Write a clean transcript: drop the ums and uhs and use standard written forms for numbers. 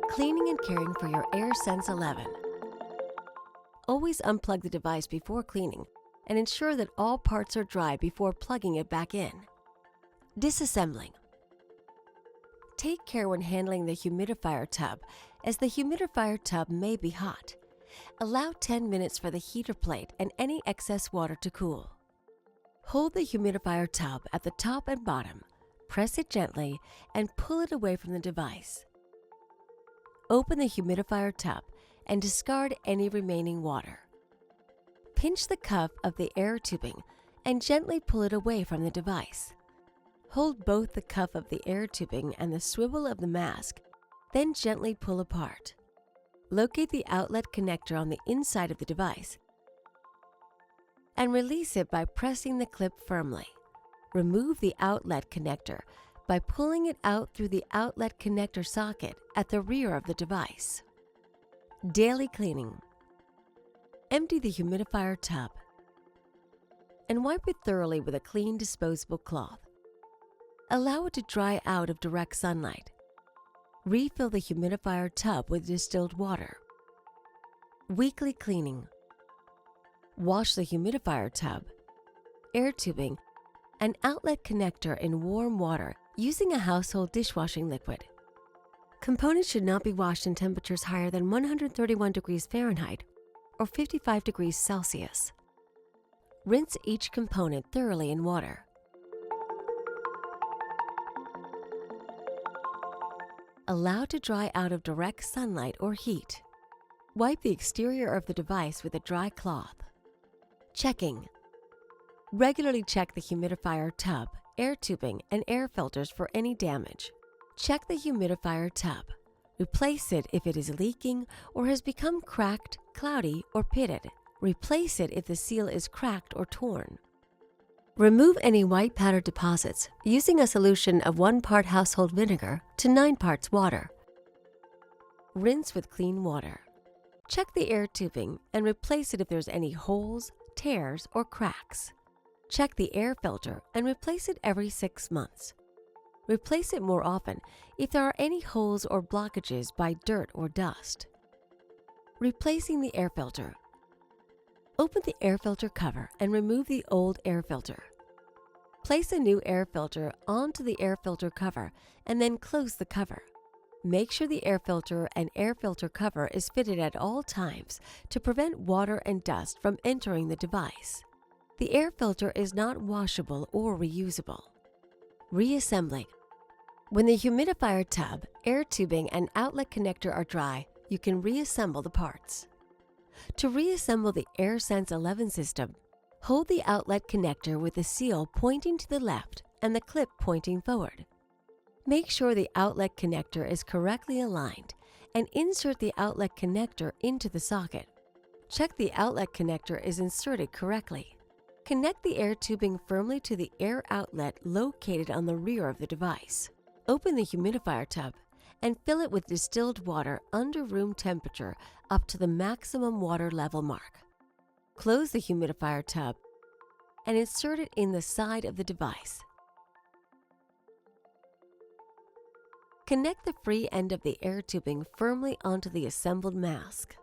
Cleaning and caring for your AirSense 11. Always unplug the device before cleaning and ensure that all parts are dry before plugging it back in. Disassembling. Take care when handling the humidifier tub, as the humidifier tub may be hot. Allow 10 minutes for the heater plate and any excess water to cool. Hold the humidifier tub at the top and bottom, press it gently, and pull it away from the device. Open the humidifier tub and discard any remaining water. Pinch the cuff of the air tubing and gently pull it away from the device. Hold both the cuff of the air tubing and the swivel of the mask, then gently pull apart. Locate the outlet connector on the inside of the device and release it by pressing the clip firmly. Remove the outlet connector by pulling it out through the outlet connector socket at the rear of the device. Daily cleaning. Empty the humidifier tub and wipe it thoroughly with a clean disposable cloth. Allow it to dry out of direct sunlight. Refill the humidifier tub with distilled water. Weekly cleaning. Wash the humidifier tub, air tubing, and outlet connector in warm water using a household dishwashing liquid. Components should not be washed in temperatures higher than 131 degrees Fahrenheit or 55 degrees Celsius. Rinse each component thoroughly in water. Allow to dry out of direct sunlight or heat. Wipe the exterior of the device with a dry cloth. Checking. Regularly check the humidifier tub, air tubing, and air filters for any damage. Check the humidifier tub. Replace it if it is leaking or has become cracked, cloudy, or pitted. Replace it if the seal is cracked or torn. Remove any white powder deposits using a solution of 1 part household vinegar to 9 parts water. Rinse with clean water. Check the air tubing and replace it if there's any holes, tears, or cracks. Check the air filter and replace it every 6 months. Replace it more often if there are any holes or blockages by dirt or dust. Replacing the air filter. Open the air filter cover and remove the old air filter. Place a new air filter onto the air filter cover and then close the cover. Make sure the air filter and air filter cover is fitted at all times to prevent water and dust from entering the device. The air filter is not washable or reusable. Reassembling. When the humidifier tub, air tubing, and outlet connector are dry, you can reassemble the parts. To reassemble the AirSense 11 system, hold the outlet connector with the seal pointing to the left and the clip pointing forward. Make sure the outlet connector is correctly aligned and insert the outlet connector into the socket. Check the outlet connector is inserted correctly. Connect the air tubing firmly to the air outlet located on the rear of the device. Open the humidifier tub and fill it with distilled water under room temperature up to the maximum water level mark. Close the humidifier tub and insert it in the side of the device. Connect the free end of the air tubing firmly onto the assembled mask.